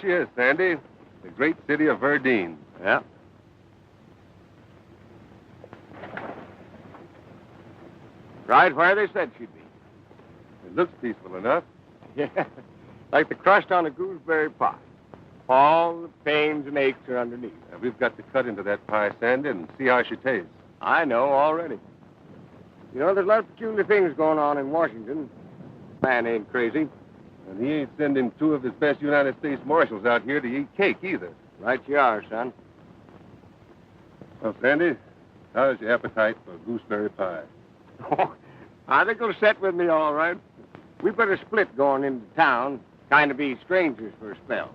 she is, Sandy. The great city of Verdeen. Yeah. Right where they said she'd be. It looks peaceful enough. Yeah. Like the crust on a gooseberry pie. All the pains and aches are underneath. We've got to cut into that pie, Sandy, and see how she tastes. I know already. You know, there's a lot of peculiar things going on in Washington. Man ain't crazy. And he ain't sending two of his best United States Marshals out here to eat cake either. Right you are, son. Well, Sandy, how's your appetite for gooseberry pie? Oh, I think it'll set with me all right. We better split going into town. Kind of be strangers for a spell.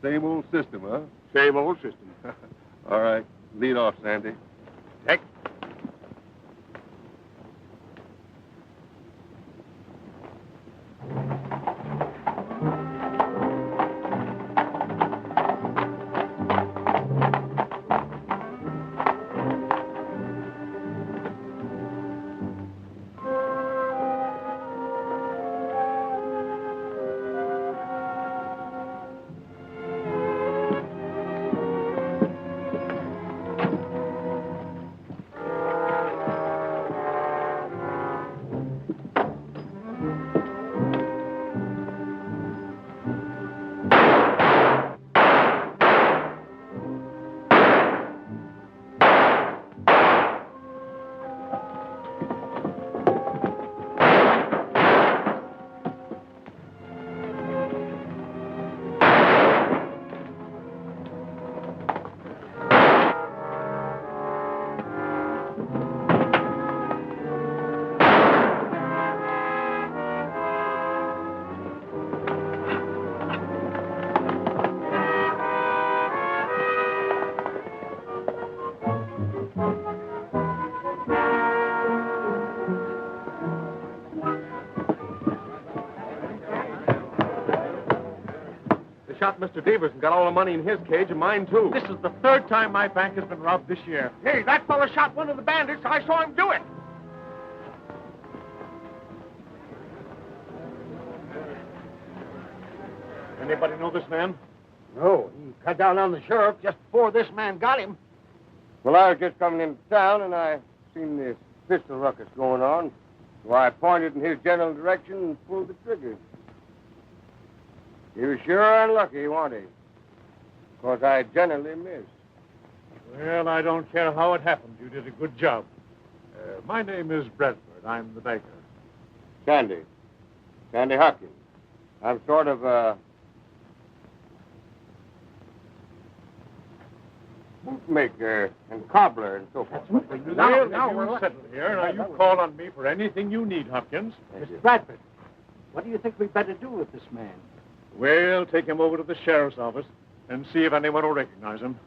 The same old system, huh? Same old system. All right. Lead off, Sandy. Heck. Shot Mr. Devers and got all the money in his cage and mine, too. This is the third time my bank has been robbed this year. Hey, that fella shot one of the bandits. I saw him do it. Anybody know this man? No, he cut down on the sheriff just before this man got him. Well, I was just coming into town, and I seen this pistol ruckus going on. So I pointed in his general direction and pulled the trigger. He was sure unlucky, wasn't he? Because I generally miss. Well, I don't care how it happened. You did a good job. My name is Bradford. I'm the banker. Sandy. Sandy Hopkins. I'm sort of bootmaker and cobbler and so forth. Now we're settled here. Now, you call on me for anything you need, Hopkins. Mr. Bradford, what do you think we'd better do with this man? We'll take him over to the sheriff's office and see if anyone will recognize him.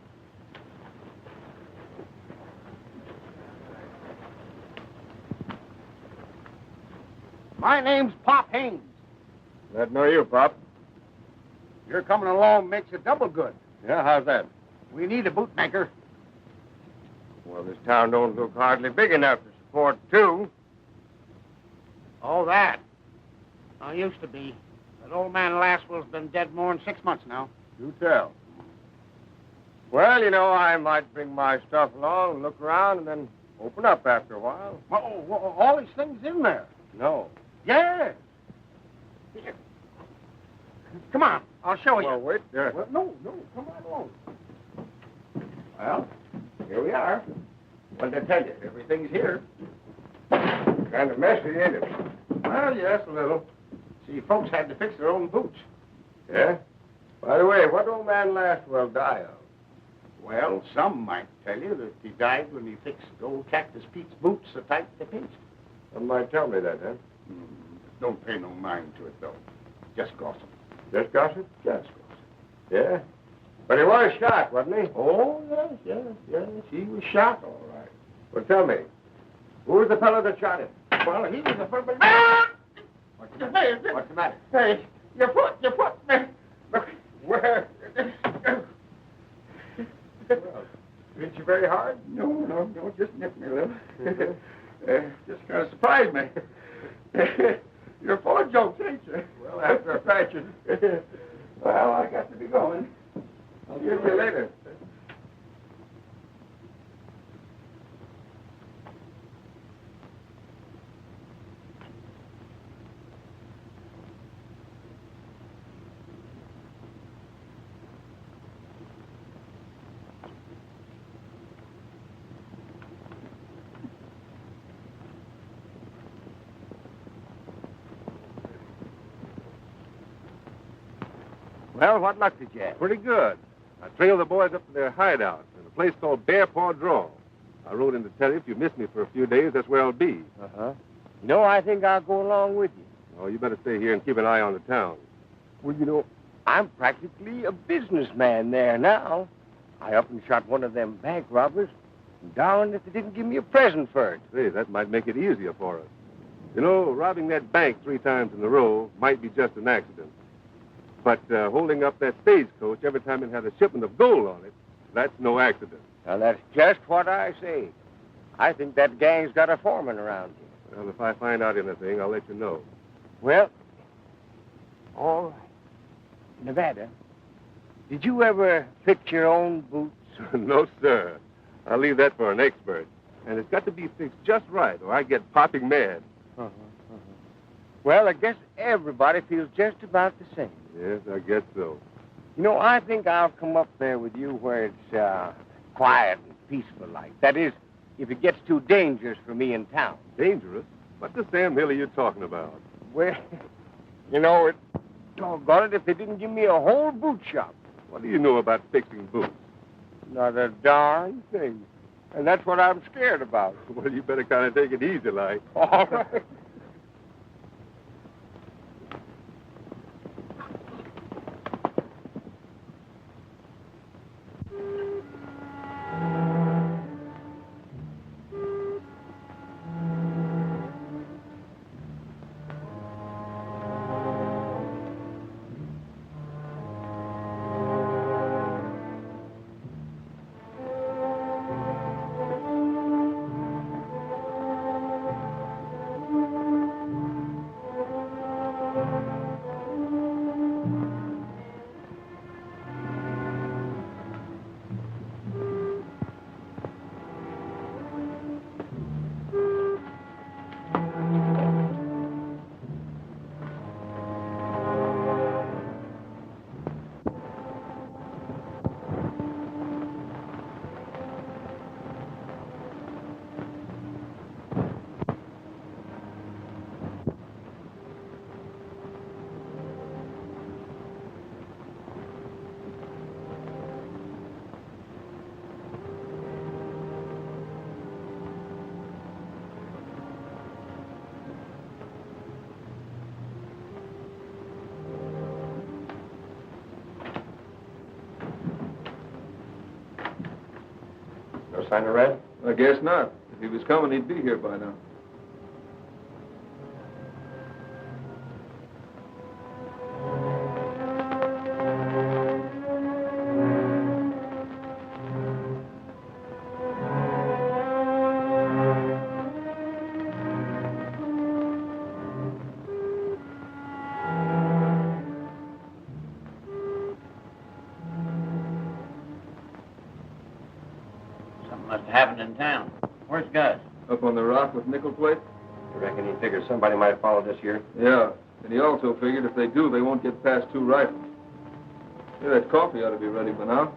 My name's Pop Haynes. Glad to know you, Pop. Your coming along makes it double good. Yeah, how's that? We need a bootmaker. Well, this town don't look hardly big enough to support two. Oh, that. I used to be. That old man Laswell's been dead more than 6 months now. You tell. Well, you know, I might bring my stuff along and look around and then open up after a while. Oh, all these things in there. No. Yes. Here. Come on, I'll show you. Well, wait. Yeah. Well, no, come right along. Well, here we are. What did I tell you? Everything's here. Kind of messy, ain't it? Well, yes, a little. See, folks had to fix their own boots. Yeah? By the way, what old man Lastwell die of? Well, some might tell you that he died when he fixed old Cactus Pete's boots so tight they pinched. Some might tell me that, huh? Don't pay no mind to it, though. Just gossip. Just gossip? Just gossip. Yeah? But he was shot, wasn't he? Oh, yes. He was shot, all right. Well, tell me, who was the fellow that shot him? Well, he was the first... Ah! What's the matter? Hey, your foot. Look, where? Well, hit you very hard? No, just nipped me a little. Just kind of surprised me. You're full of jokes, ain't you? Well, after a fashion. Well, I got to be going. I'll see you later. Well, what luck did you have? Pretty good. I trailed the boys up to their hideout in a place called Bear Paw Draw. I rode in to tell you if you miss me for a few days, that's where I'll be. Uh-huh. No, I think I'll go along with you. Oh, you better stay here and keep an eye on the town. Well, you know, I'm practically a businessman there now. I up and shot one of them bank robbers, and darned if they didn't give me a present for it. Say, that might make it easier for us. You know, robbing that bank 3 times in a row might be just an accident. But holding up that stagecoach every time it had a shipment of gold on it, that's no accident. Now, that's just what I say. I think that gang's got a foreman around here. Well, if I find out anything, I'll let you know. Well, all right. Nevada, did you ever fix your own boots? No, sir. I'll leave that for an expert. And it's got to be fixed just right, or I get popping mad. Well, I guess everybody feels just about the same. Yes, I guess so. You know, I think I'll come up there with you where it's quiet and peaceful like. That is, if it gets too dangerous for me in town. Dangerous? What the Sam Hill are you talking about? Well, you know, doggone it if they didn't give me a whole boot shop. What do you know about fixing boots? Not a darn thing. And that's what I'm scared about. Well, you better kind of take it easy, like. All right. No sign of Red? I guess not. If he was coming, he'd be here by now. Must have happened in town. Where's Gus? Up on the rock with nickel plate? You reckon he figured somebody might have followed us here? Yeah. And he also figured if they do, they won't get past 2 rifles. Yeah, that coffee ought to be ready by now.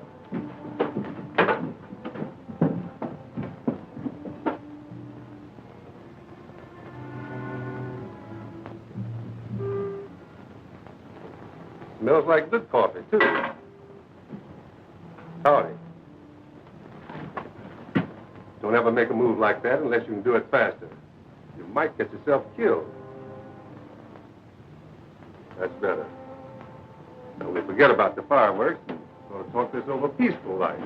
Smells like good coffee, too. Howdy. Don't ever make a move like that unless you can do it faster. You might get yourself killed. That's better. Now, we forget about the fireworks and sort of talk this over peaceful like.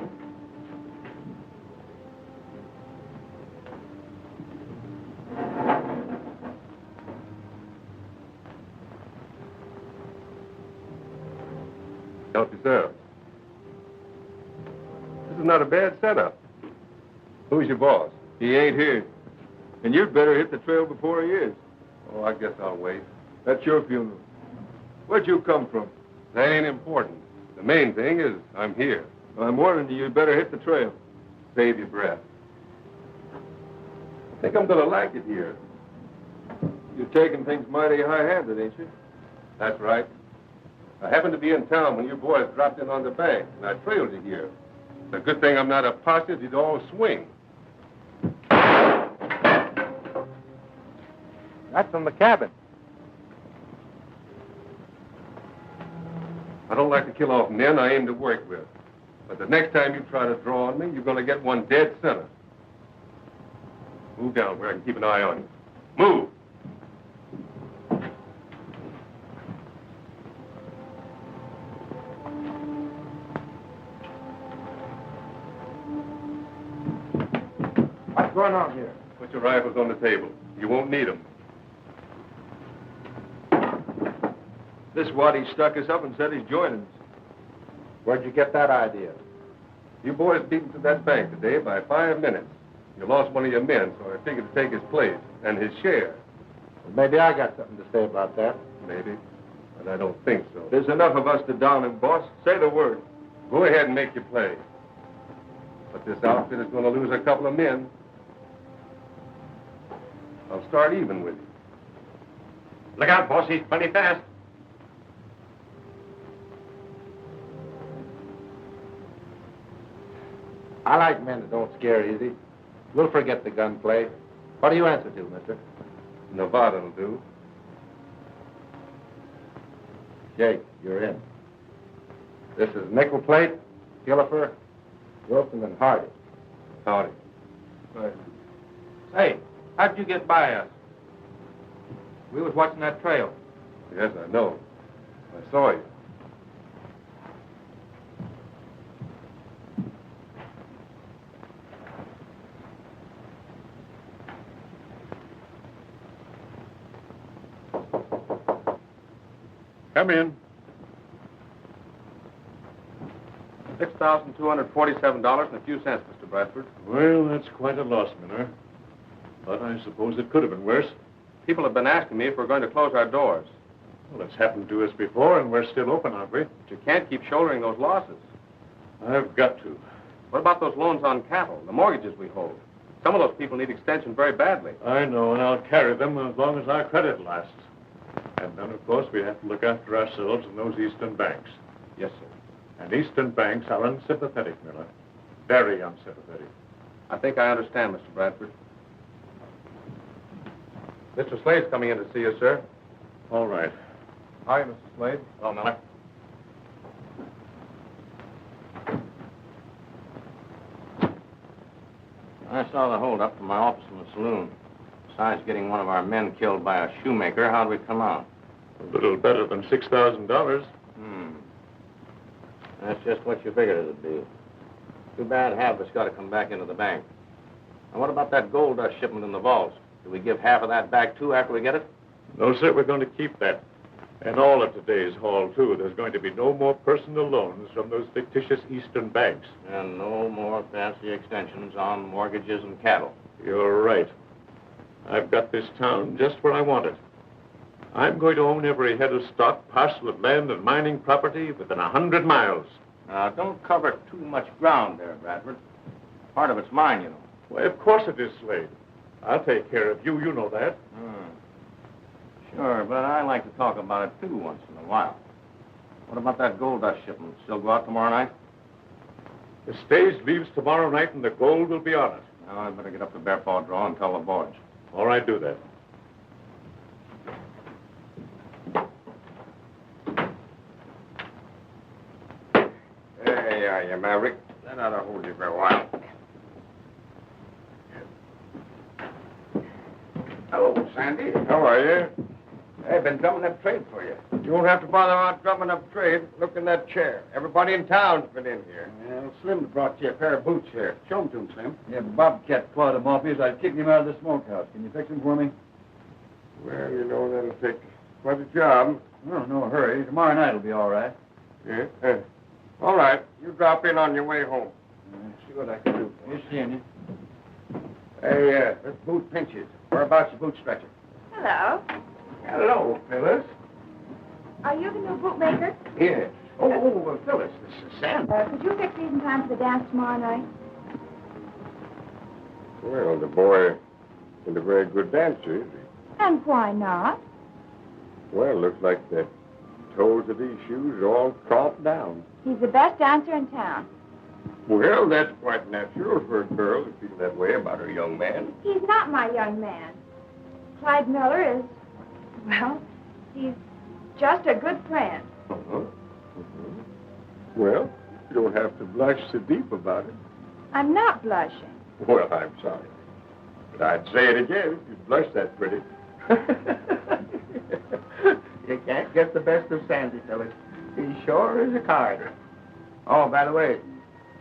Help yourself. This is not a bad setup. Who's your boss? He ain't here. And you'd better hit the trail before he is. Oh, I guess I'll wait. That's your funeral. Where'd you come from? That ain't important. The main thing is I'm here. I'm warning you, you'd better hit the trail. Save your breath. I think I'm going to like it here. You're taking things mighty high-handed, ain't you? That's right. I happened to be in town when you boys dropped in on the bank, and I trailed you here. It's a good thing I'm not a posse. You'd all swing. That's from the cabin. I don't like to kill off men I aim to work with. But the next time you try to draw on me, you're going to get one dead center. Move down where I can keep an eye on you. Move! What's going on here? Put your rifles on the table. You won't need them. This waddy stuck us up and said he's joining us. Where'd you get that idea? You boys beat him to that bank today by 5 minutes. You lost one of your men, so I figured to take his place and his share. Well, maybe I got something to say about that. Maybe, but I don't think so. There's enough of us to down him, boss. Say the word. Go ahead and make your play. But this outfit is going to lose a couple of men. I'll start even with you. Look out, boss. He's plenty fast. I like men that don't scare easy. We'll forget the gunplay. What do you answer to, mister? Nevada'll do. Jake, you're in. This is Nickel Plate, Gillifer, Wilson, and Hardy. Howdy. Hey, how'd you get by us? We was watching that trail. Yes, I know. I saw you. Come in. $6,247 and a few cents, Mr. Bradford. Well, that's quite a loss, Miller. But I suppose it could have been worse. People have been asking me if we're going to close our doors. Well, it's happened to us before, and we're still open, aren't we? But you can't keep shouldering those losses. I've got to. What about those loans on cattle, the mortgages we hold? Some of those people need extension very badly. I know, and I'll carry them as long as our credit lasts. And then, of course, we have to look after ourselves and those Eastern banks. Yes, sir. And Eastern banks are unsympathetic, Miller. Very unsympathetic. I think I understand, Mr. Bradford. Mr. Slade's coming in to see you, sir. All right. Hi, Mr. Slade. Hello, Miller. I saw the holdup from my office in the saloon. Besides getting one of our men killed by a shoemaker, how'd we come out? A little better than $6,000. That's just what you figured it'd be. Too bad half of it's got to come back into the bank. And what about that gold dust shipment in the vaults? Do we give half of that back, too, after we get it? No, sir, we're going to keep that. And all of today's haul, too. There's going to be no more personal loans from those fictitious Eastern banks. And no more fancy extensions on mortgages and cattle. You're right. I've got this town just where I want it. I'm going to own every head of stock, parcel of land, and mining property within 100 miles. Now, don't cover too much ground there, Bradford. Part of it's mine, you know. Why, of course it is, Slade. I'll take care of you. You know that. Sure, but I like to talk about it, too, once in a while. What about that gold dust shipment? Still go out tomorrow night? The stage leaves tomorrow night, and the gold will be on it. Now, I'd better get up to Bear Paw Draw and tell the boys. All right, do that. There you are, you maverick. That ought to hold you for a while. Hello, Sandy. How are you? I've been drumming up trade for you. You won't have to bother about drumming up trade. Look in that chair. Everybody in town's been in here. Well, Slim brought you a pair of boots here. Show them to him, Slim. Yeah, Bobcat clawed him off. He's like kicking him out of the smokehouse. Can you fix him for me? Well, you know, that'll take quite a job. No, no hurry. Tomorrow night will be all right. Yeah? All right. You drop in on your way home. See what I can do. Here's seeing you. Hey, this boot pinches. Whereabouts the boot stretcher? Hello. Hello, Phyllis. Are you the new bootmaker? Yes. Oh, Phyllis, this is Sam. Could you fix these in time for the dance tomorrow night? Well, the boy isn't a very good dancer, is he? And why not? Well, looks like the toes of these shoes are all tromped down. He's the best dancer in town. Well, that's quite natural for a girl to feel that way about her young man. He's not my young man. Clyde Miller is, well, he's just a good friend. Uh-huh. Well, you don't have to blush so deep about it. I'm not blushing. Well, I'm sorry. But I'd say it again if you blush that pretty. You can't get the best of Sandy, Phyllis. He sure is a card. Oh, by the way,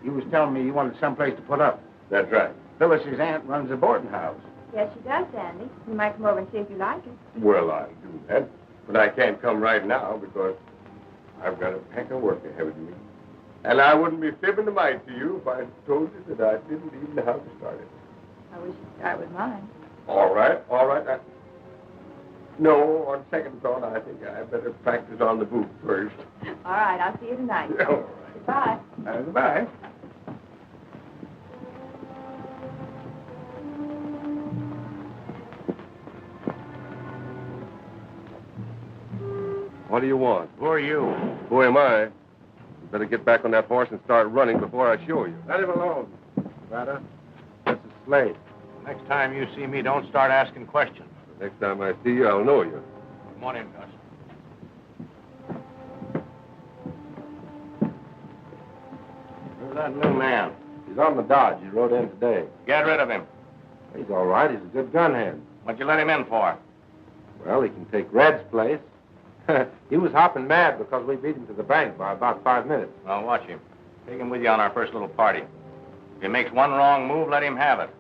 you was telling me you wanted someplace to put up. That's right. Phyllis's aunt runs a boarding house. Yes, she does, Sandy. You might come over and see if you like it. Well, I'll do that. But I can't come right now because I've got a peck of work ahead of me. And I wouldn't be fibbing the mite to you if I told you that I didn't even know how to start it. I wish you'd start with mine. All right. No, on second thought, I think I better practice on the boot first. All right, I'll see you tonight. All right. Bye. Goodbye. What do you want? Who are you? Who am I? You better get back on that horse and start running before I show you. Let him alone. Nevada, this is Slade. Next time you see me, don't start asking questions. The next time I see you, I'll know you. Come on in, Gus. Who's that new man? He's on the dodge. He rode in today. Get rid of him. He's all right. He's a good gun hand. What'd you let him in for? Well, he can take Red's place. He was hopping mad because we beat him to the bank by about 5 minutes. Well, watch him. Take him with you on our first little party. If he makes one wrong move, let him have it.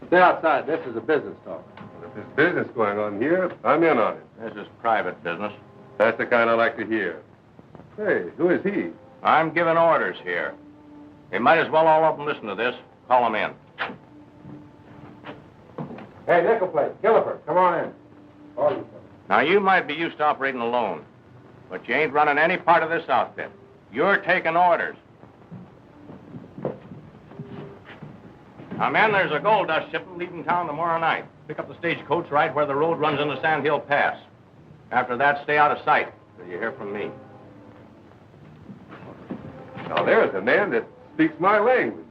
Stay outside. This is a business talk. If there's business going on here, I'm in on it. This is private business. That's the kind I like to hear. Hey, who is he? I'm giving orders here. You might as well all of them listen to this. Call them in. Hey, nickel plate, Gilliper, come on in. All you fellas. Now, you might be used to operating alone, but you ain't running any part of this outfit. You're taking orders. Now, men, there's a gold dust shipment leaving town tomorrow night. Pick up the stagecoach right where the road runs into Sand Hill Pass. After that, stay out of sight till you hear from me. Now, there's a man that speaks my language.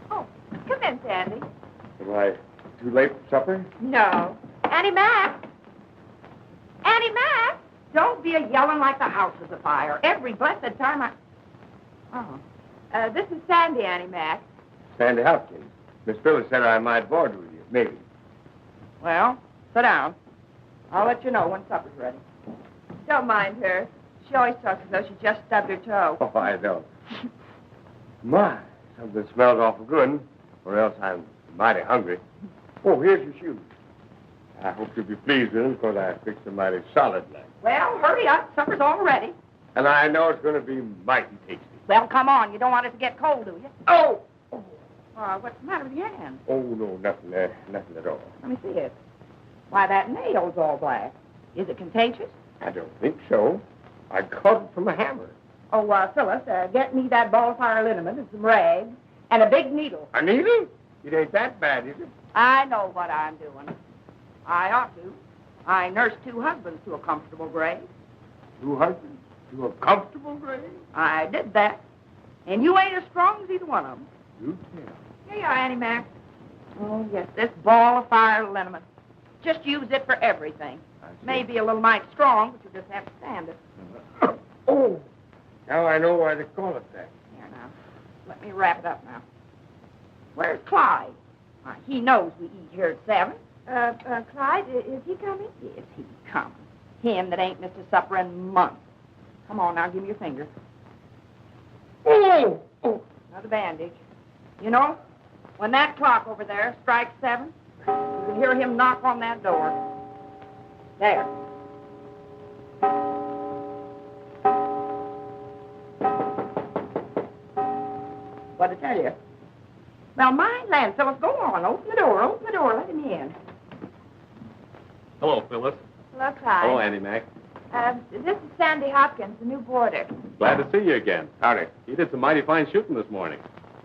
Oh, come in, Sandy. Am I too late for supper? No. Annie Mac! Annie Mac! Don't be a-yelling like the house is afire. Every blessed time I... Oh. This is Sandy, Annie Mac. Sandy Hopkins. Miss Phyllis said I might board with you, maybe. Well, sit down. I'll let you know when supper's ready. Don't mind her. She always talks as though she just stubbed her toe. Oh, I don't. My, something smells awful good, or else I'm mighty hungry. Oh, here's your shoes. I hope you'll be pleased with them, because I fixed them mighty solid like. Well, hurry up. Supper's all ready. And I know it's going to be mighty tasty. Well, come on. You don't want it to get cold, do you? Oh! What's the matter with your hand? Oh, no, nothing at all. Let me see it. Why, that nail's all black. Is it contagious? I don't think so. I caught it from a hammer. Oh, Phyllis, get me that ball of fire liniment and some rags and a big needle. A needle? It ain't that bad, is it? I know what I'm doing. I ought to. I nursed 2 husbands to a comfortable grave. 2 husbands to a comfortable grave? I did that. And you ain't as strong as either one of them. You tell. Here you are, Annie Mac. Oh, yes, this ball of fire liniment. Just use it for everything. Maybe a little mite strong, but you just have to stand it. Oh, now I know why they call it that. Here, now. Let me wrap it up now. Where's Clyde? Why, he knows we eat here at 7. Clyde, is he coming? Yes, he's coming. Him that ain't missed a supper in months. Come on, now, give me your finger. Oh! Another bandage. You know, when that clock over there strikes 7, hear him knock on that door. There. What'd I tell you? Well, mind land, Phyllis, go on. Open the door, let him in. Hello, Phyllis. Hello, Clyde. Hello, Annie Mac. This is Sandy Hopkins, the new boarder. Glad to see you again. Howdy. You did some mighty fine shooting this morning.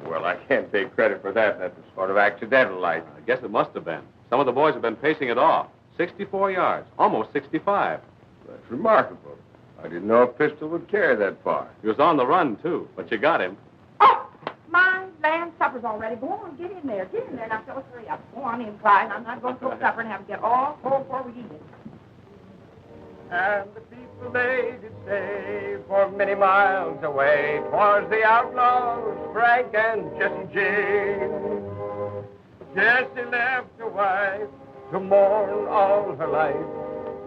Well, I can't take credit for that. That was sort of accidental, I guess it must have been. Some of the boys have been pacing it off. 64 yards, almost 65. That's remarkable. I didn't know a pistol would carry that far. He was on the run, too, but you got him. Oh, mind land, supper's already. Go on, get in there. Get in there. Now, Phyllis, hurry up. Go on in, Clyde. I'm not going to cook supper and have to get all cold before we eat it. And the people they did say, for many miles away, 'twas the outlaws, Frank and Jesse James. Jesse left a wife to mourn all her life.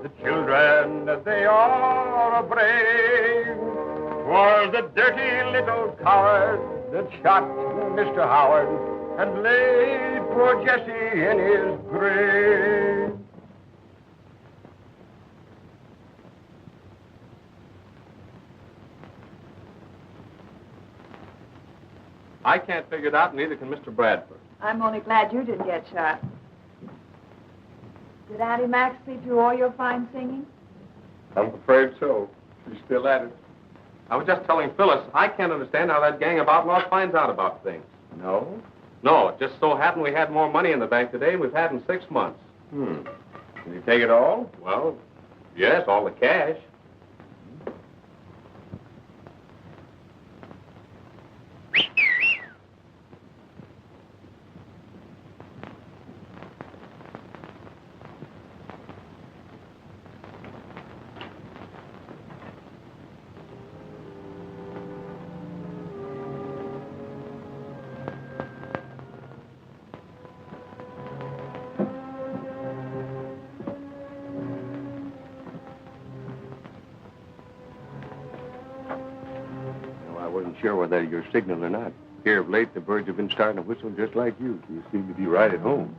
The children, they all are brave. 'Twas the dirty little coward that shot Mr. Howard and laid poor Jesse in his grave. I can't figure it out, neither can Mr. Bradford. I'm only glad you didn't get shot. Did Auntie Max see through all your fine singing? I'm afraid so. She's still at it. I was just telling Phyllis, I can't understand how that gang of outlaws finds out about things. No? No, it just so happened we had more money in the bank today than we've had in 6 months. Did you take it all? Well, yes, all the cash. I wasn't sure whether your signal or not. Here of late, the birds have been starting to whistle just like you. You seem to be right at home.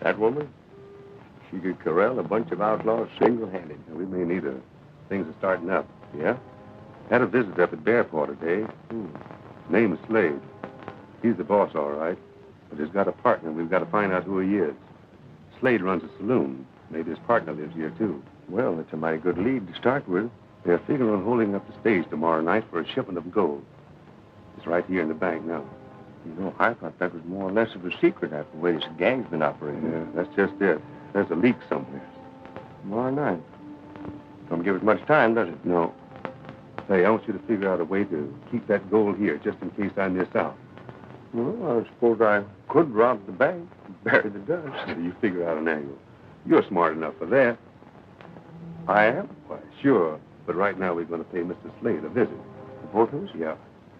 That woman, she could corral a bunch of outlaws single-handed. We may need her. Things are starting up. Yeah? Had a visit up at Bearpaw today. Name is Slade. He's the boss, all right. But he's got a partner, and we've got to find out who he is. Slade runs a saloon. Maybe his partner lives here, too. Well, that's a mighty good lead to start with. They're figuring on holding up the stage tomorrow night for a shipment of gold. It's right here in the bank now. You know, I thought that was more or less of a secret after the way this gang's been operating. Yeah, that's just it. There's a leak somewhere. Tomorrow night. Don't give it much time, does it? No. Hey, I want you to figure out a way to keep that gold here, just in case I miss out. Well, I suppose I could rob the bank and bury the dust. You figure out an angle. You're smart enough for that. I am? Why, sure. But right now we're going to pay Mr. Slade a visit. The both of us? Yeah.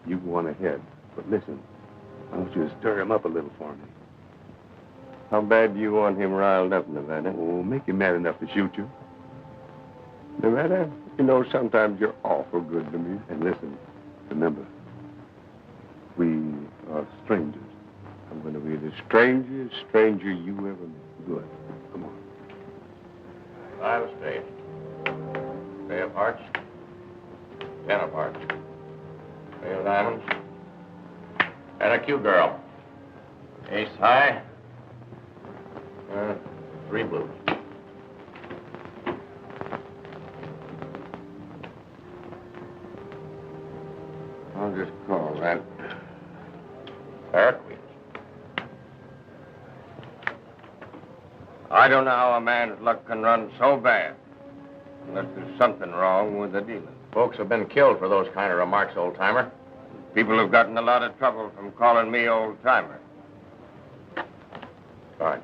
You go on ahead. But listen, I want you to stir him up a little for me. How bad do you want him riled up, Nevada? Oh, make him mad enough to shoot you. Nevada, you know, sometimes you're awful good to me. And listen, remember, we are strangers. I'm going to be the strangest stranger you ever met. Good. Come on. Five of spades. Pay of hearts. 10 of hearts. Pay of diamonds. And a cue girl. Ace high. 3 blues. I'll just call that. Pair of queens. I don't know how a man's luck can run so bad. Unless there's something wrong with the dealing. Folks have been killed for those kind of remarks, old-timer. People have gotten a lot of trouble from calling me old-timer. Sarge.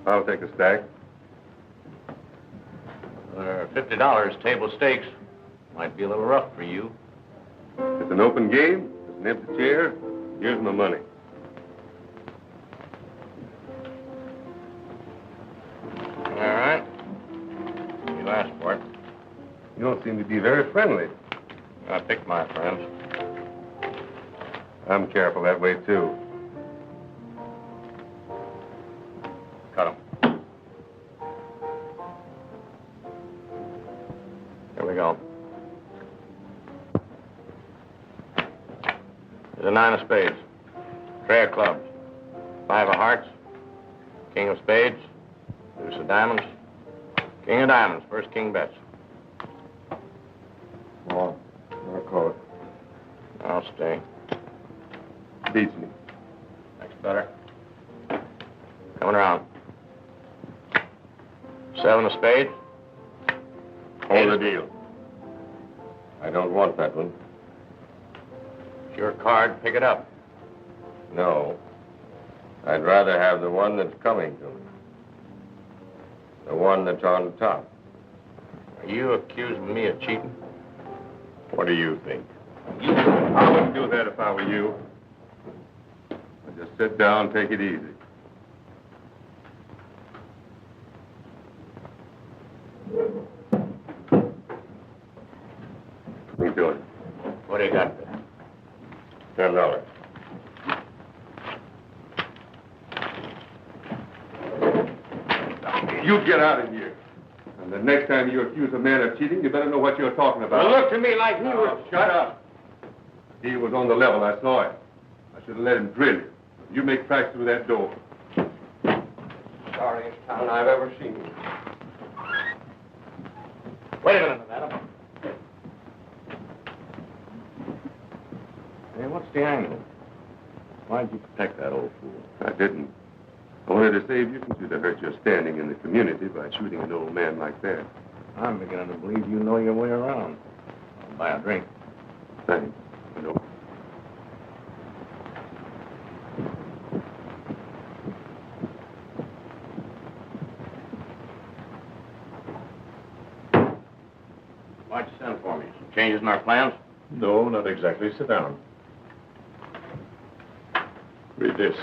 I'll take a stack. $50 table stakes. Might be a little rough for you. It's an open game. There's an empty chair. Here's my money. All right. You asked for it. You don't seem to be very friendly. I picked my friends. I'm careful that way, too. Cut 'em. Here we go. There's a 9 of spades. Tray of clubs. 5 of hearts. King of spades. Deuce of diamonds. King of diamonds. First king bets. Oh, I'll call it. I'll stay. Beats me. Next better. Coming around. 7 of spades. Hold the deal. I don't want that one. It's your card. Pick it up. No. I'd rather have the one that's coming to me. The one that's on top. Are you accusing me of cheating? What do you think? I wouldn't do that if I were you. I'd just sit down, take it easy. What are you doing? What do you got there? $10. You get out of here. And the next time you accuse a man of cheating, you better know what you're talking about. Well, look to me like he was... Shut up. He was on the level. I saw it. I should have let him drill you. You make tracks through that door. Sorriest town I've ever seen. Wait a minute, madam. Hey, what's the angle? Why'd you protect that old fool? I didn't. I wanted to save you from you to hurt your standing in the community by shooting an old man like that. I'm beginning to believe you know your way around. I'll buy a drink. Thanks. No. Why'd you send for me? Some changes in our plans? No, not exactly. Sit down. Read this.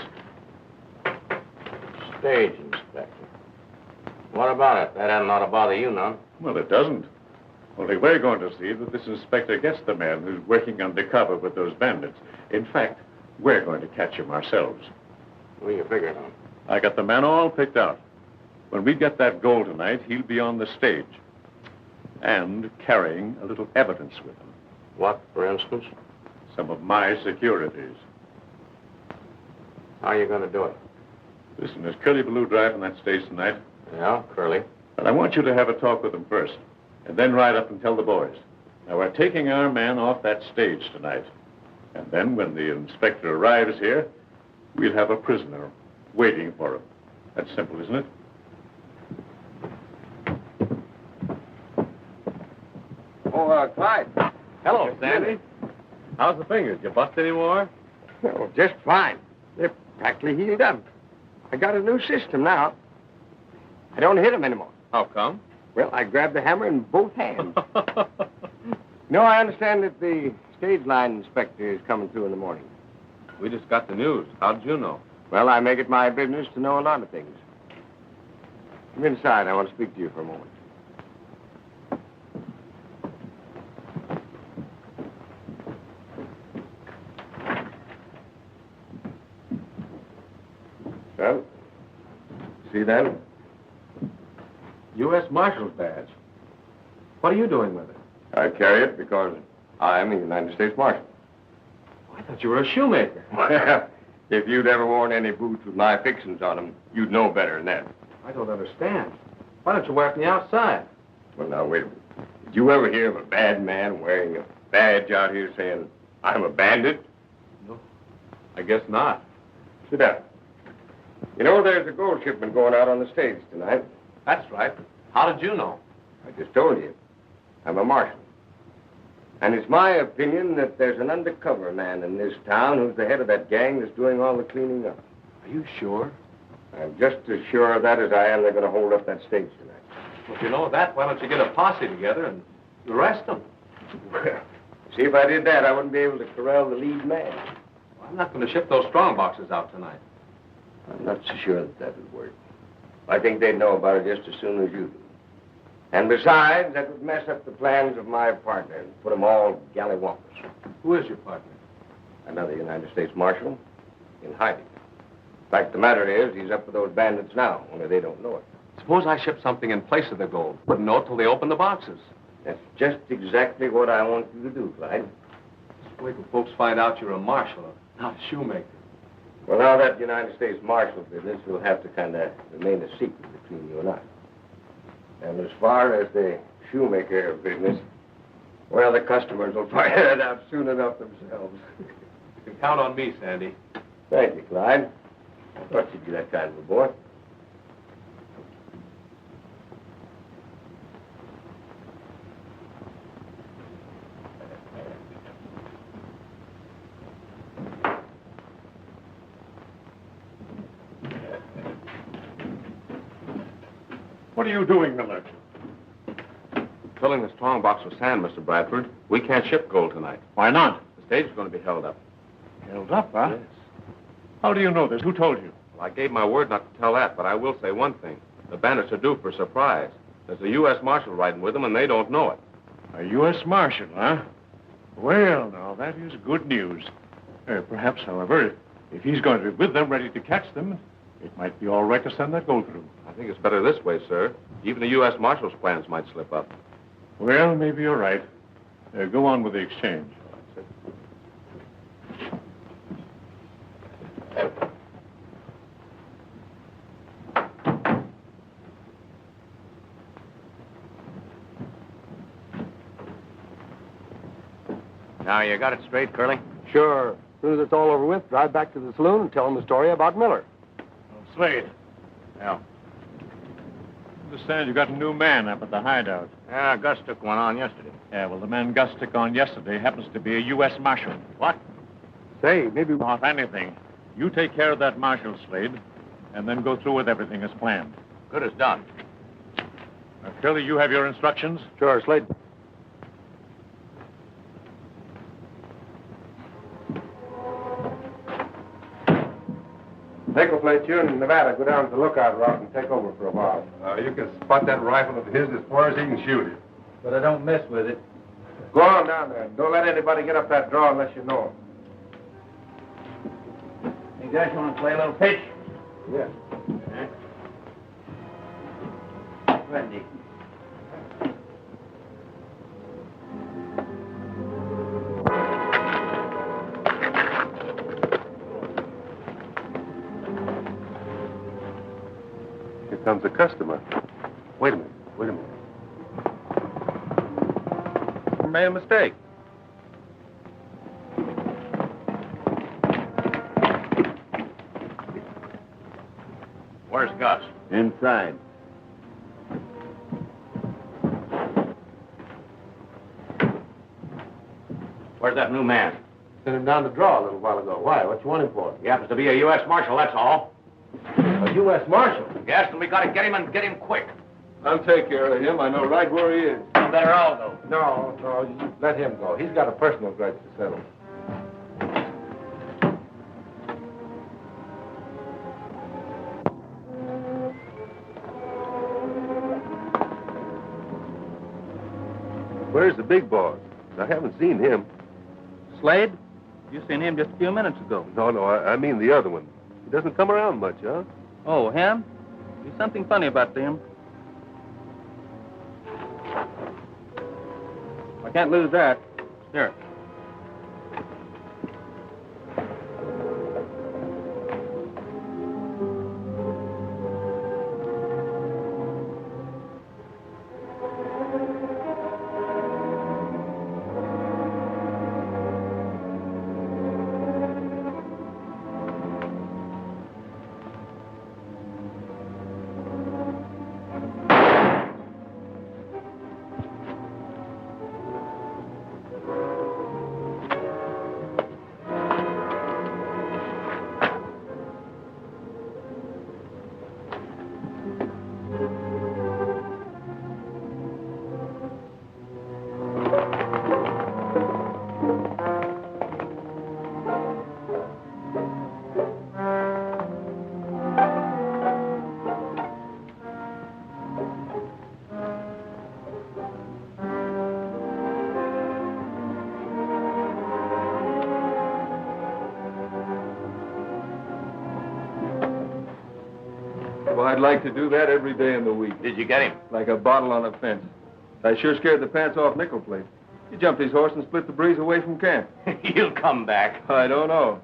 Stage inspector. What about it? That hadn't ought to bother you none. Well, it doesn't. Only we're going to see that this inspector gets the man who's working undercover with those bandits. In fact, we're going to catch him ourselves. What are you figuring on? I got the man all picked out. When we get that gold tonight, he'll be on the stage. And carrying a little evidence with him. What, for instance? Some of my securities. How are you going to do it? Listen, there's Curly Ballou driving that stage tonight. Yeah, Curly. But I want you to have a talk with him first, and then ride up and tell the boys. Now, we're taking our man off that stage tonight. And then when the inspector arrives here, we'll have a prisoner waiting for him. That's simple, isn't it? Oh, Clyde. Hello, Sandy. How's the fingers? You bust any more? Oh, just fine. They're practically healed up. I got a new system now. I don't hit them anymore. How come? Well, I grab the hammer in both hands. No, I understand that the stage line inspector is coming through in the morning. We just got the news. How'd you know? Well, I make it my business to know a lot of things. Come inside. I want to speak to you for a moment. Well, see that? U.S. Marshal's badge. What are you doing with it? I carry it because I am a United States Marshal. I thought you were a shoemaker. Well, if you'd ever worn any boots with my fixings on them, you'd know better than that. I don't understand. Why don't you wear it from the outside? Well, now, wait a minute. Did you ever hear of a bad man wearing a badge out here saying, I'm a bandit? No. I guess not. Sit down. You know, there's a gold shipment going out on the stage tonight. That's right. How did you know? I just told you. I'm a marshal. And it's my opinion that there's an undercover man in this town who's the head of that gang that's doing all the cleaning up. Are you sure? I'm just as sure of that as I am they're going to hold up that stage tonight. Well, if you know that, why don't you get a posse together and arrest them? Well, see, if I did that, I wouldn't be able to corral the lead man. I'm not going to ship those strong boxes out tonight. I'm not so sure that would work. I think they'd know about it just as soon as you do. And besides, that would mess up the plans of my partner and put them all gallywampus. Who is your partner? Another United States Marshal in hiding. Fact of the matter is, he's up with those bandits now, only they don't know it. Suppose I ship something in place of the gold. Wouldn't know it till they open the boxes. That's just exactly what I want you to do, Clyde. Wait till folks find out you're a marshal, not a shoemaker. Well, now that United States Marshal business will have to kind of remain a secret between you and I. And as far as the shoemaker business, well, the customers will find it out soon enough themselves. You can count on me, Sandy. Thank you, Clyde. I thought you'd be that kind of a boy. What are you doing, Miller? Filling the strong box with sand, Mr. Bradford. We can't ship gold tonight. Why not? The stage is going to be held up. Held up, huh? Yes. How do you know this? Who told you? Well, I gave my word not to tell that, but I will say one thing. The bandits are due for a surprise. There's a U.S. Marshal riding with them, and they don't know it. A U.S. Marshal, huh? Well, now, that is good news. Perhaps, however, if he's going to be with them, ready to catch them, it might be all right to send that gold through. I think it's better this way, sir. Even the U.S. Marshal's plans might slip up. Well, maybe you're right. Go on with the exchange. Now, you got it straight, Curly? Sure. As soon as it's all over with, drive back to the saloon and tell them the story about Miller. Slade. Yeah. Understand you got a new man up at the hideout. Yeah, Gus took one on yesterday. Yeah, well, the man Gus took on yesterday happens to be a U.S. Marshal. What? Say, maybe... Not anything. You take care of that Marshal, Slade, and then go through with everything as planned. Good as done. Now, Curly, you have your instructions? Sure, Slade. Nickel Plate, you in Nevada, go down to the lookout route and take over for a while. You can spot that rifle of his as far as he can shoot it. But I don't mess with it. Go on down there. Don't let anybody get up that draw unless you know him. You guys want to play a little pitch? Yeah. Ready. Here comes a customer. Wait a minute. Made a mistake. Where's Gus? Inside. Where's that new man? Sent him down to draw a little while ago. Why? What you want him for? He happens to be a U.S. Marshal, that's all. A U.S. Marshal. Yes, and we gotta get him and get him quick. I'll take care of him. I know right where he is. You better all go. No, you let him go. He's got a personal grudge to settle. Where's the big boss? I haven't seen him. Slade? You seen him just a few minutes ago. No, I mean the other one. He doesn't come around much, huh? Oh, him? There's something funny about them. I can't lose that. Here. I'd like to do that every day in the week. Did you get him? Like a bottle on a fence. I sure scared the pants off Nickel Plate. He jumped his horse and split the breeze away from camp. He'll come back. I don't know.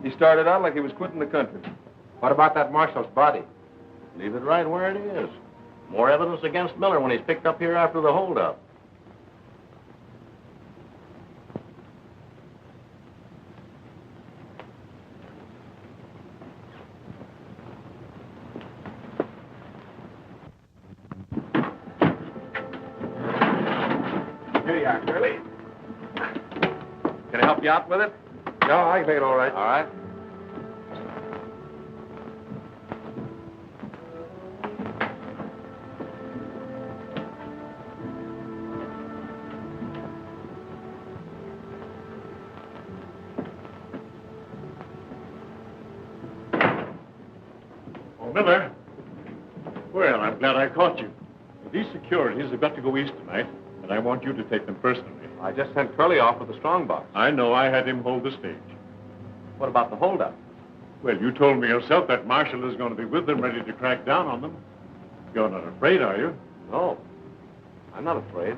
He started out like he was quitting the country. What about that marshal's body? Leave it right where it is. More evidence against Miller when he's picked up here after the holdup. Here you are, Curly. Can I help you out with it? No, I can take it all right. All right. Oh, Miller. Well, I'm glad I caught you. These securities have got to go east tonight, and I want you to take them personally. I just sent Curly off with the strong box. I know I had him hold the stage. What about the holdup? Well, you told me yourself that Marshall is going to be with them, ready to crack down on them. You're not afraid, are you? No. I'm not afraid.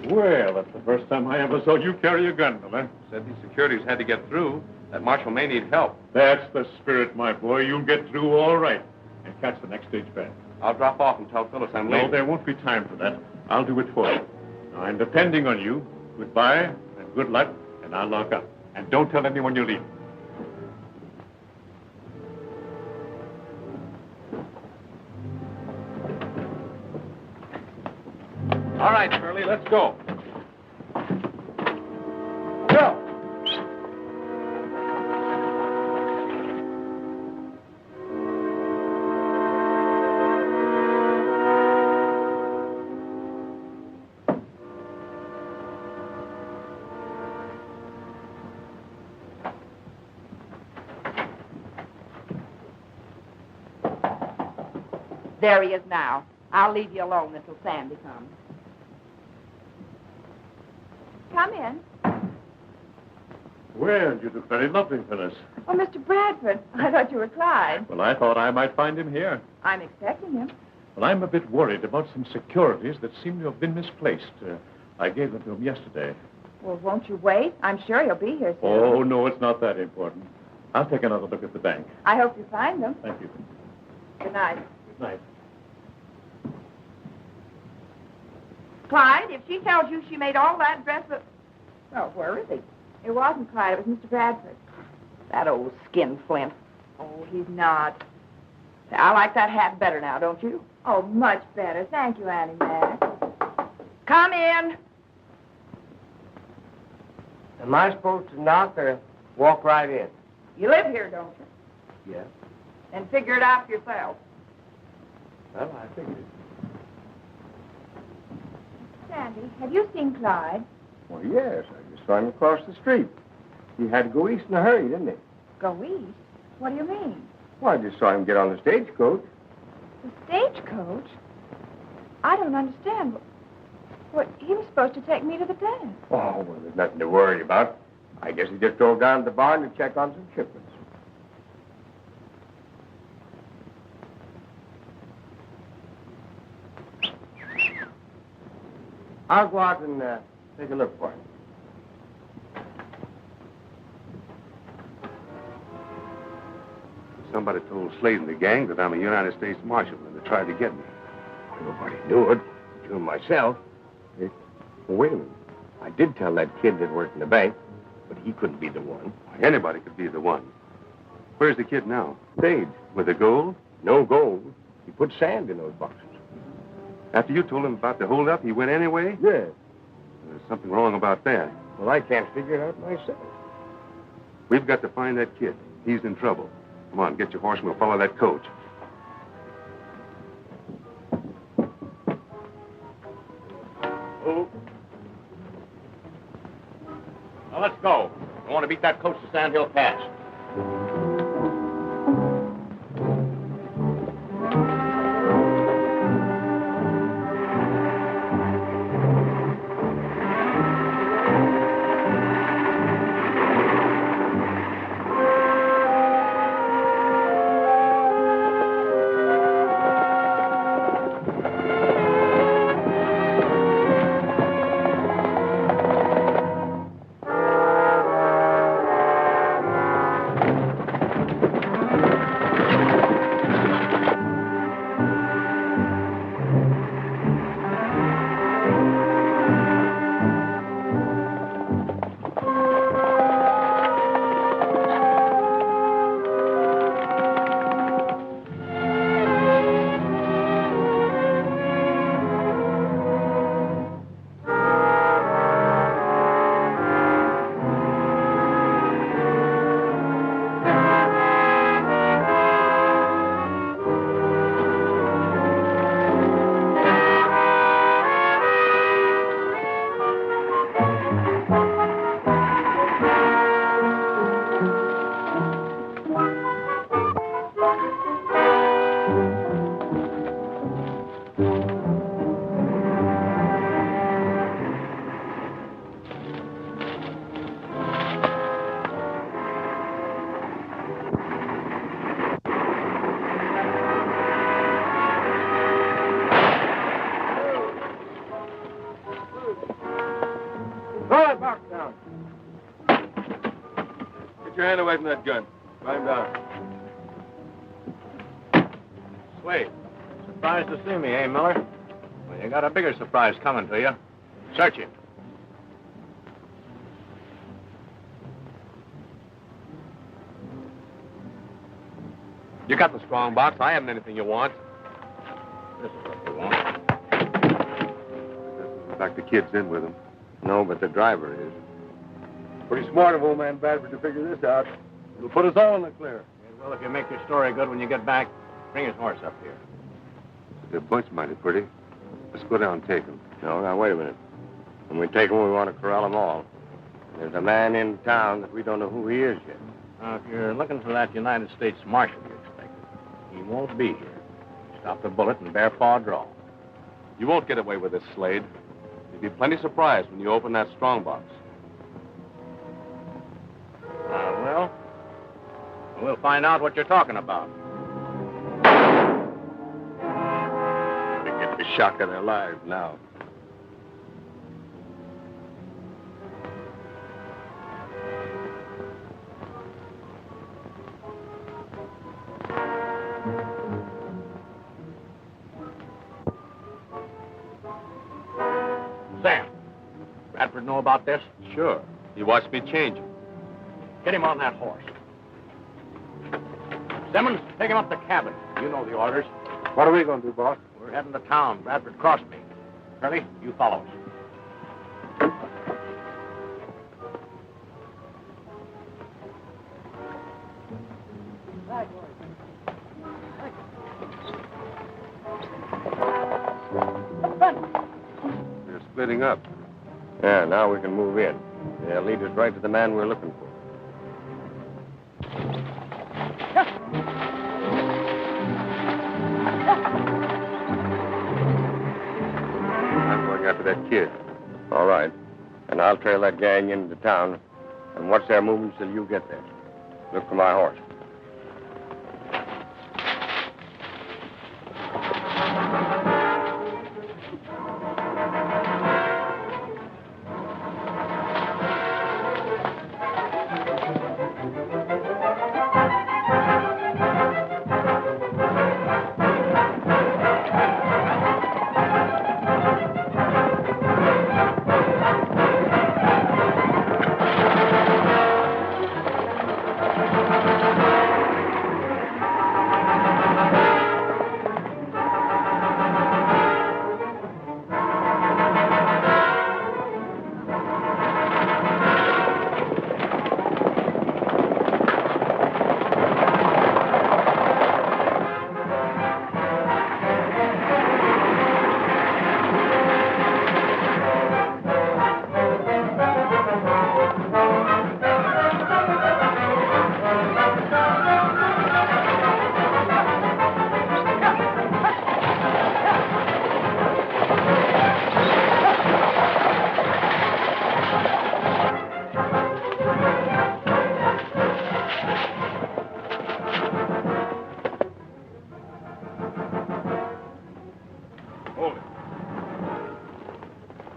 Well, that's the first time I ever saw you carry a gun, Miller. Said these securities had to get through. That marshal may need help. That's the spirit, my boy. You'll get through all right and catch the next stage back. I'll drop off and tell Phyllis I'm No, leaving. there won't be time for that. I'll do it for you. Now, I'm depending on you. Goodbye and good luck, and I'll lock up. And don't tell anyone you're leaving. All right, Curly, let's go. Go! There he is now. I'll leave you alone until Sandy comes. Come in. Well, you look very lovely, Phyllis. Oh, Mr. Bradford, I thought you were Clyde. Well, I thought I might find him here. I'm expecting him. Well, I'm a bit worried about some securities that seem to have been misplaced. I gave them to him yesterday. Well, won't you wait? I'm sure he'll be here soon. Oh, no, it's not that important. I'll take another look at the bank. I hope you find them. Thank you. Good night. Good night. Clyde, if she tells you she made all that dress look... Well, where is he? It wasn't Clyde. It was Mr. Bradford. That old skinflint. Oh, he's not. I like that hat better now, don't you? Oh, much better. Thank you, Annie Mac. Come in. Am I supposed to knock or walk right in? You live here, don't you? Yeah. Then figure it out for yourself. Well, I figured. Sandy, have you seen Clyde? Well, yes. I just saw him across the street. He had to go east in a hurry, didn't he? Go east? What do you mean? Well, I just saw him get on the stagecoach. The stagecoach? I don't understand. What, he was supposed to take me to the dance. Oh, well, there's nothing to worry about. I guess he just drove down to the barn to check on some shipments. I'll go out and take a look for him. Somebody told Slade and the gang that I'm a United States Marshal, and they tried to get me. Nobody knew it. You and myself. Well, wait a minute. I did tell that kid that worked in the bank, but he couldn't be the one. Anybody could be the one. Where's the kid now? Stage. With the gold? No gold. He put sand in those boxes. After you told him about the holdup, he went anyway? Yeah. There's something wrong about that. Well, I can't figure it out myself. We've got to find that kid. He's in trouble. Come on, get your horse and we'll follow that coach. Who? Now, let's go. I want to beat that coach to Sand Hill Pass. your hand away from that gun. Climb down. Slade, surprised to see me, eh, Miller? Well, you got a bigger surprise coming to you. Search it. You got the strong box. I haven't anything you want. This is what you want. In fact, the kid's in with him. No, but the driver is. Pretty smart of old man Bradford to figure this out. It'll put us all in the clear. Well, if you make your story good when you get back, bring his horse up here. The bunch mighty pretty. Let's go down and take him. No, now, wait a minute. When we take them, we want to corral them all. There's a man in town that we don't know who he is yet. Now, if you're looking for that United States Marshal you expected, he won't be here. He stopped a bullet in bare paw draw. You won't get away with this, Slade. You'll be plenty surprised when you open that strong box. Well, we'll find out what you're talking about. They get the shock of their lives now. Sam, Bradford know about this? Sure. He watched me change him. Get him on that horse. Simmons, take him up to cabin. You know the orders. What are we going to do, boss? We're heading to town. Bradford crossed me. Curly, you follow us. They're splitting up. Yeah, now we can move in. They'll lead us right to the man we're looking for. I'm going after that kid. All right. And I'll trail that gang into town and watch their movements till you get there. Look for my horse.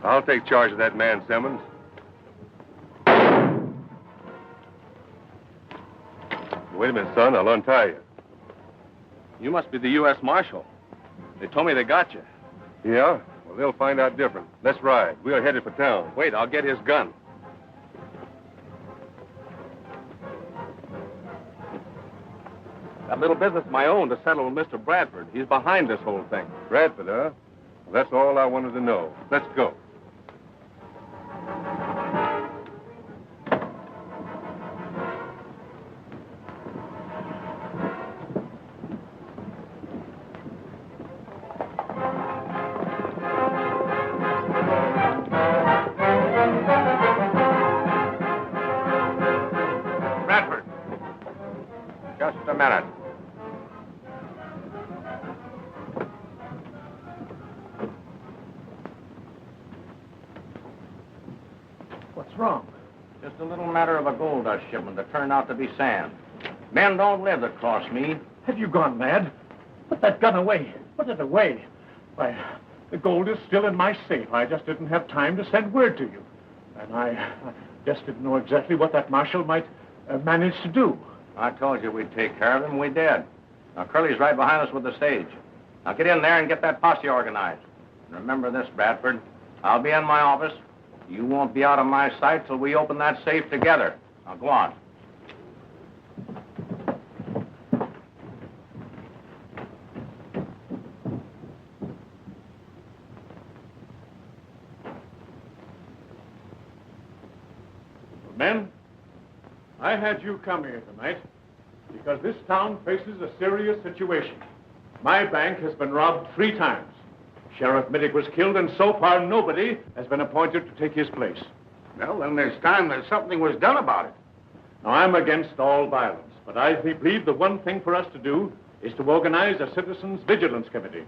I'll take charge of that man, Simmons. Wait a minute, son. I'll untie you. You must be the U.S. Marshal. They told me they got you. Yeah? Well, they'll find out different. Let's ride. We're headed for town. Wait, I'll get his gun. Got a little business of my own to settle with Mr. Bradford. He's behind this whole thing. Bradford, huh? Well, that's all I wanted to know. Let's go. Bradford. Just a minute. What's wrong? Just a little matter of a gold dust shipment that turned out to be sand. Men don't live that cross me. Have you gone mad? Put that gun away. Put it away. Why, the gold is still in my safe. I just didn't have time to send word to you. And I just didn't know exactly what that marshal might managed to do? I told you we'd take care of him. We did. Now, Curly's right behind us with the stage. Now, get in there and get that posse organized. And remember this, Bradford. I'll be in my office. You won't be out of my sight till we open that safe together. Now, go on. Men, I had you come here tonight because this town faces a serious situation. My bank has been robbed 3 times. Sheriff Middick was killed, and so far nobody has been appointed to take his place. Well, then there's time that something was done about it. Now, I'm against all violence, but I believe the one thing for us to do is to organize a citizens' vigilance committee.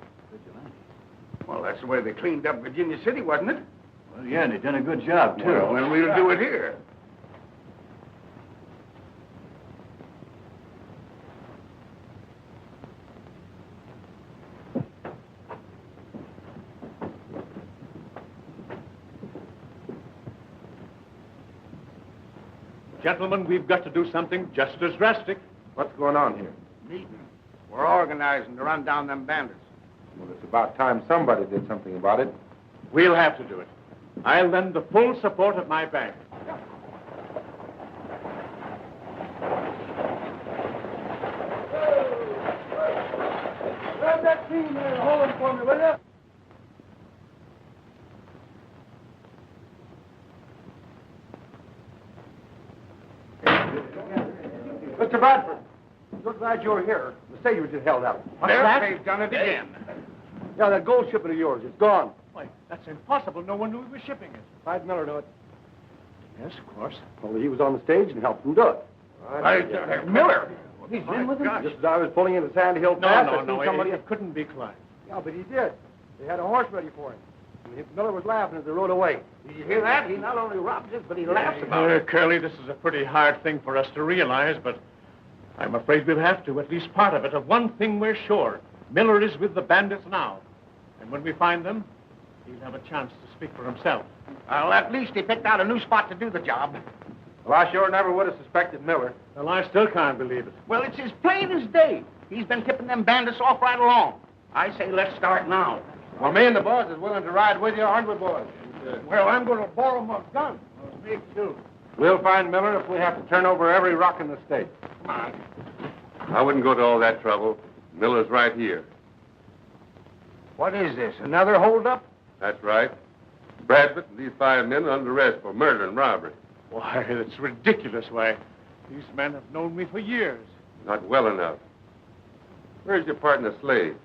Well, that's the way they cleaned up Virginia City, wasn't it? Well, yeah, and they done a good job, too. Well, then we'll do it here. Gentlemen, we've got to do something just as drastic. What's going on here? Meeting. We're organizing to run down them bandits. Well, it's about time somebody did something about it. We'll have to do it. I'll lend the full support of my bank. Grab that team there and hold them for me, will you? Mr. Bradford, so glad you're here. The stage was just held up. They've done it again. Yeah, that gold shipment of yours, it's gone. Why, that's impossible. No one knew we were shipping it. How'd Miller do it? Yes, of course. Well, he was on the stage and helped him do it. Miller? He's in with him? Just as I was pulling into Sand Hill Pass, I seen somebody... It couldn't be Clyde. Yeah, but he did. They had a horse ready for him. And Miller was laughing as they rode away. Did you hear that? He not only robs us, but he laughs about it. Curly, this is a pretty hard thing for us to realize, but I'm afraid we'll have to, at least part of it. Of one thing we're sure. Miller is with the bandits now. And when we find them, he'll have a chance to speak for himself. Well, at least he picked out a new spot to do the job. Well, I sure never would have suspected Miller. Well, I still can't believe it. Well, it's as plain as day. He's been tipping them bandits off right along. I say let's start now. Well, me and the boys is willing to ride with you, aren't we, boys? Well, I'm going to borrow my gun. Me too. We'll find Miller if we have to turn over every rock in the state. Come on. I wouldn't go to all that trouble. Miller's right here. What is this, another holdup? That's right. Bradford and these 5 men are under arrest for murder and robbery. Why, it's ridiculous. Why, these men have known me for years. Not well enough. Where's your partner, Slade?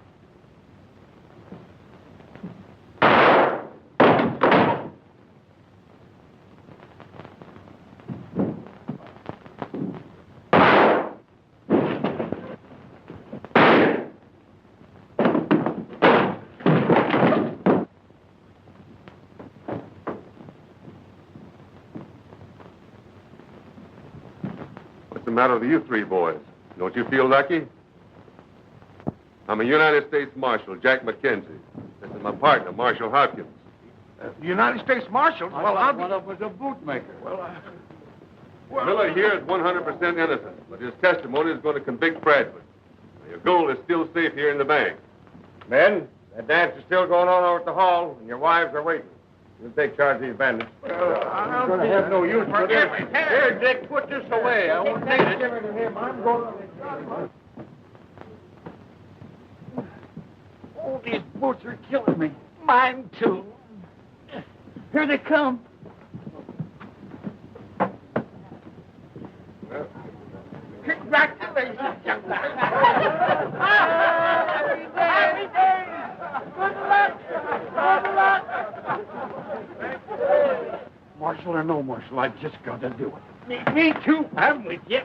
What's the matter with you 3 boys? Don't you feel lucky? I'm a United States Marshal, Jack McKenzie. This is my partner, Marshal Hopkins. United States Marshal? Well, I'll be... One of them was a bootmaker. Miller here is 100% innocent, but his testimony is going to convict Bradford. Now, your gold is still safe here in the bank. Men, that dance is still going on over at the hall, and your wives are waiting. You'll take charge of these bandits. I'm going to have no use for this. Here, Dick, put this away. I won't take it. To him. I'm going to... Oh, these boots are killing me. Mine, too. Here they come. Congratulations, young man. Happy days. Good luck. Good luck. Marshal or no Marshal, I've just got to do it. Me too. I'm with you.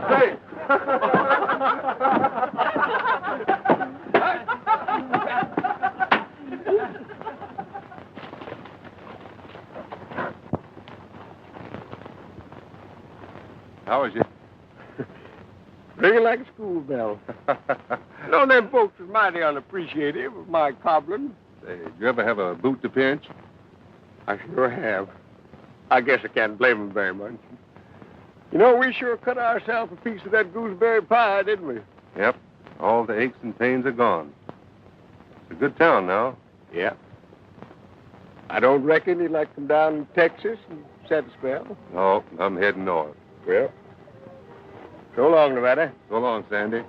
Say! How is you? Ringing like a school bell. I know them folks was mighty unappreciative of my cobbling. Say, did you ever have a boot to pinch? I sure have. I guess I can't blame them very much. You know, we sure cut ourselves a piece of that gooseberry pie, didn't we? Yep. All the aches and pains are gone. It's a good town now. Yeah. I don't reckon you'd like to come down to Texas and set a spell. No, I'm heading north. Well, so long, Nevada. So long, Sandy.